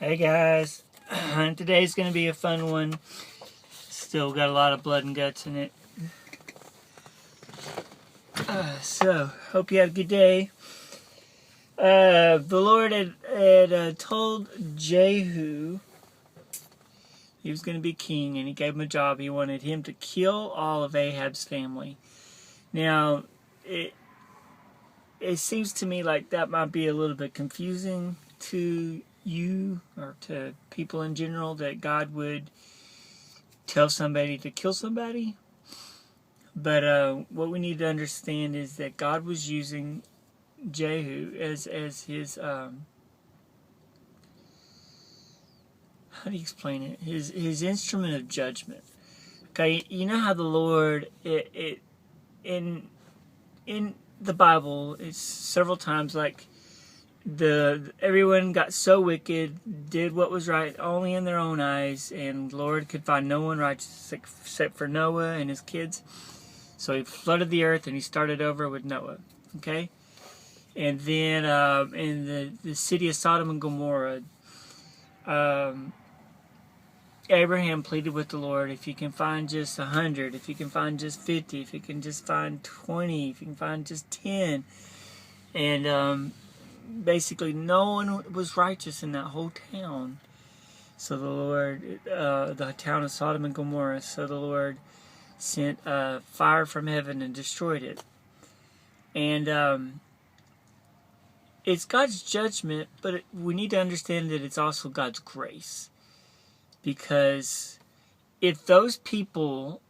Hey guys, today's gonna be a fun one. Still got a lot of blood and guts in it. So, hope you had a good day. The Lord had told Jehu he was gonna be king, and he gave him a job. He wanted him to kill all of Ahab's family. Now, it seems to me like that might be a little bit confusing to you or to people in general, that God would tell somebody to kill somebody. But what we need to understand is that God was using Jehu as his how do you explain it? His instrument of judgment. Okay, you know how the Lord in the Bible, it's several times like everyone got so wicked, did what was right only in their own eyes, and the Lord could find no one righteous except for Noah and his kids. So he flooded the earth and he started over with Noah. Okay? And then in the city of Sodom and Gomorrah, Abraham pleaded with the Lord, if you can find just 100, if you can find just 50, if you can just find 20, if you can find just 10. And basically no one was righteous in that whole town. So the Lord, the town of Sodom and Gomorrah, so the Lord sent fire from heaven and destroyed it. And it's God's judgment, but we need to understand that it's also God's grace. Because if those people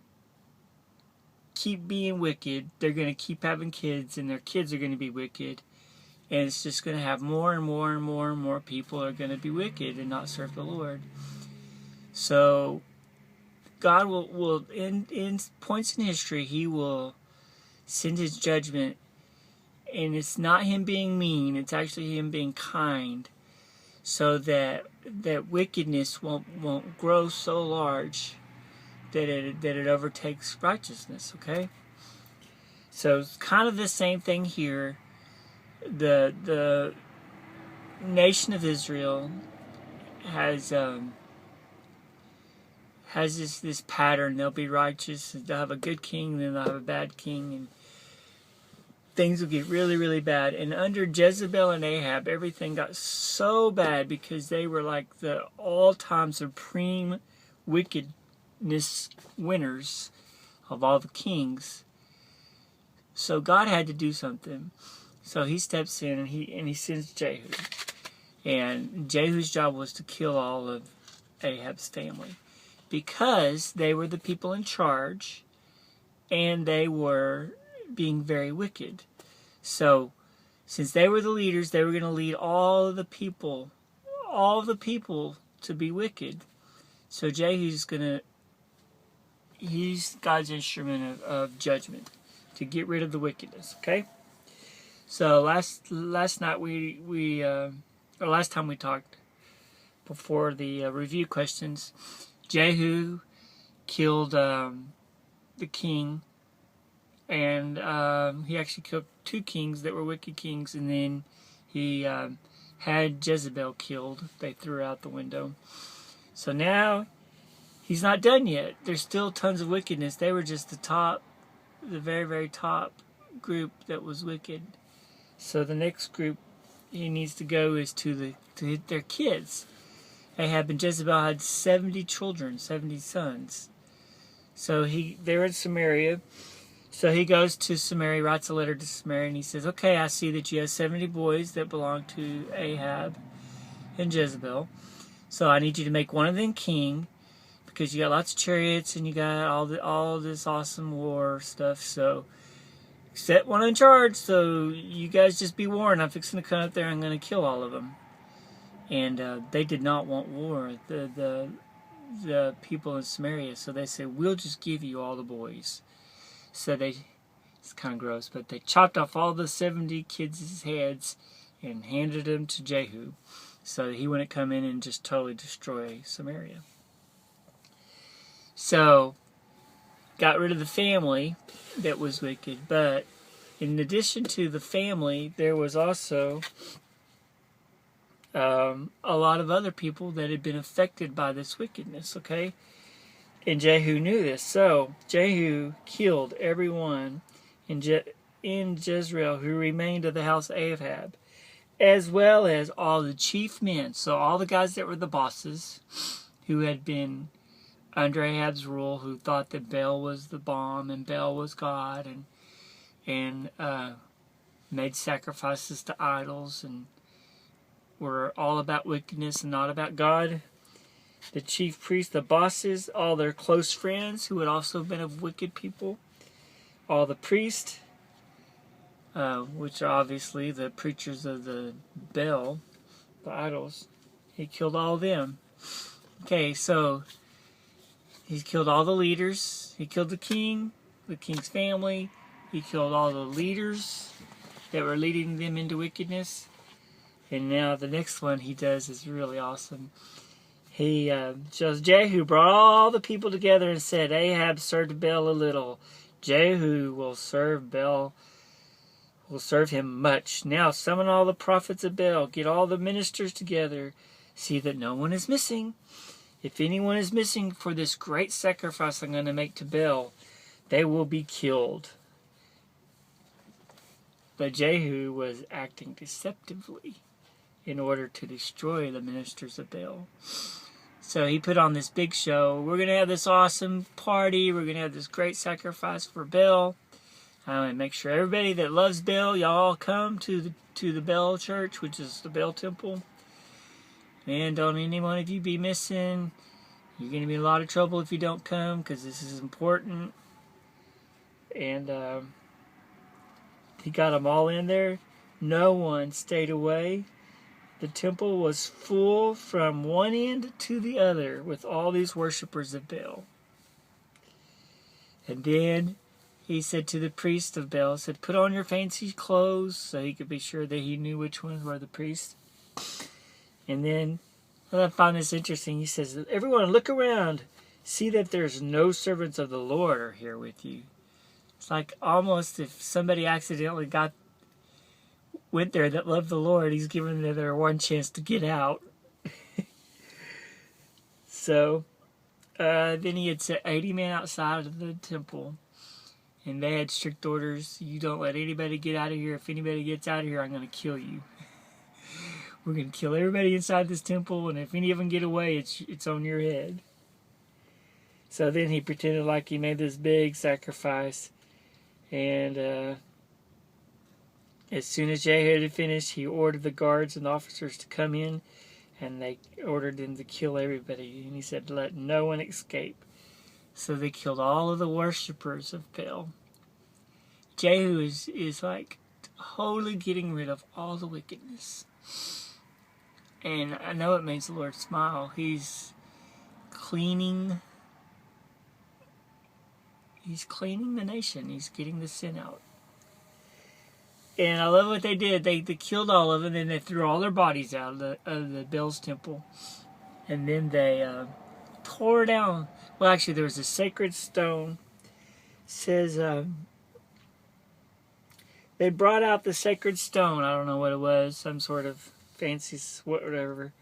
keep being wicked, they're going to keep having kids, and their kids are going to be wicked. And it's just going to have more and more and more and more people are going to be wicked and not serve the Lord. So God will in points in history, he will send his judgment, and it's not him being mean, it's actually him being kind, so that wickedness won't grow so large that it overtakes righteousness. Okay, so it's kind of the same thing here. The nation of Israel has this pattern. They'll be righteous, they'll have a good king, then they'll have a bad king, and things will get really, really bad. And under Jezebel and Ahab, everything got so bad because they were like the all-time supreme wickedness winners of all the kings. So God had to do something. So he steps in and he sends Jehu. And Jehu's job was to kill all of Ahab's family, because they were the people in charge and they were being very wicked. So since they were the leaders, they were going to lead all of the people to be wicked. So Jehu's he's God's instrument of judgment to get rid of the wickedness. Okay. So last night or last time we talked before the review questions, Jehu killed the king, and he actually killed 2 kings that were wicked kings, and then he had Jezebel killed. They threw her out the window. So now he's not done yet. There's still tons of wickedness. They were just the very, very top group that was wicked. So the next group he needs to go is to their kids. Ahab and Jezebel had 70 children, 70 sons. So they're in Samaria. So he goes to Samaria, writes a letter to Samaria, and he says, okay, I see that you have 70 boys that belong to Ahab and Jezebel. So I need you to make one of them king, because you got lots of chariots and you got all this awesome war stuff. So set one in charge, so you guys just be warned. I'm fixing to come up there and I'm going to kill all of them. And they did not want war, the people in Samaria. So they said, we'll just give you all the boys. So it's kind of gross, but they chopped off all the 70 kids' heads and handed them to Jehu, so he wouldn't come in and just totally destroy Samaria. So got rid of the family that was wicked, but in addition to the family, there was also a lot of other people that had been affected by this wickedness, okay? And Jehu knew this. So Jehu killed everyone in Jezreel who remained of the house of Ahab, as well as all the chief men. So all the guys that were the bosses, who had been under Ahab's rule, who thought that Baal was the bomb and Baal was God, and made sacrifices to idols and were all about wickedness and not about God. The chief priests, the bosses, all their close friends who had also been of wicked people, all the priests, which are obviously the preachers of the Baal, the idols. He killed all of them. Okay, so he killed all the leaders. He killed the king's family. He killed all the leaders that were leading them into wickedness. And now the next one he does is really awesome. He shows Jehu brought all the people together and said, Ahab served Baal a little. Jehu will serve him much. Now summon all the prophets of Baal. Get all the ministers together. See that no one is missing. If anyone is missing for this great sacrifice I'm going to make to Baal, they will be killed. But Jehu was acting deceptively in order to destroy the ministers of Baal. So he put on this big show. We're going to have this awesome party. We're going to have this great sacrifice for Baal. I'm going to make sure everybody that loves Baal, y'all come to the Baal church, which is the Baal temple. And don't any one of you be missing. You're going to be in a lot of trouble if you don't come, because this is important. And he got them all in there. No one stayed away. The temple was full from one end to the other with all these worshippers of Baal. And then he said to the priest of Baal, said, put on your fancy clothes, so he could be sure that he knew which ones were the priests. And then, I find this interesting, he says, everyone look around, see that there's no servants of the Lord are here with you. It's like almost if somebody accidentally went there that loved the Lord, he's giving them their one chance to get out. So, then he had set 80 men outside of the temple, and they had strict orders. You don't let anybody get out of here. If anybody gets out of here, I'm going to kill you. We're going to kill everybody inside this temple, and if any of them get away, it's on your head. So then he pretended like he made this big sacrifice, and as soon as Jehu had finished, he ordered the guards and officers to come in, and they ordered them to kill everybody. And he said, let no one escape. So they killed all of the worshippers of Baal. Jehu is like totally getting rid of all the wickedness. And I know it makes the Lord smile. He's cleaning the nation. He's getting the sin out. And I love what they did. They killed all of them, and they threw all their bodies out of the Baal's temple. And then they tore down. Well, actually, there was a sacred stone. It says they brought out the sacred stone. I don't know what it was. Some sort of fancy whatever.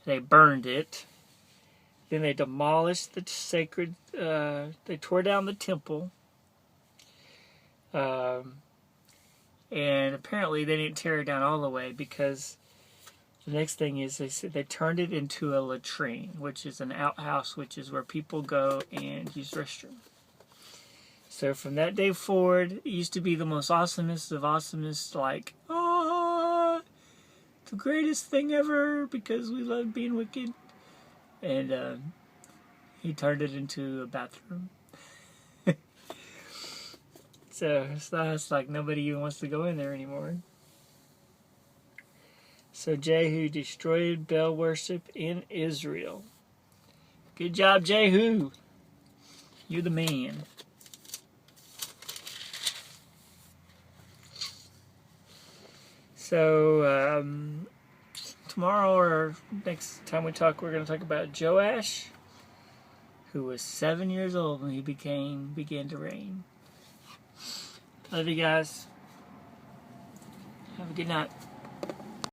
They burned it. Then they demolished the sacred. They tore down the temple. And apparently they didn't tear it down all the way, because the next thing is they said they turned it into a latrine, which is an outhouse, which is where people go and use restroom. So from that day forward, it used to be the most awesomest of awesomeness, like, oh, the greatest thing ever because we love being wicked. And he turned it into a bathroom. So it's like nobody even wants to go in there anymore. So Jehu destroyed Baal worship in Israel. Good job, Jehu. You're the man. So tomorrow or next time we talk, we're going to talk about Joash, who was 7 years old when he began to reign. Love you guys. Have a good night.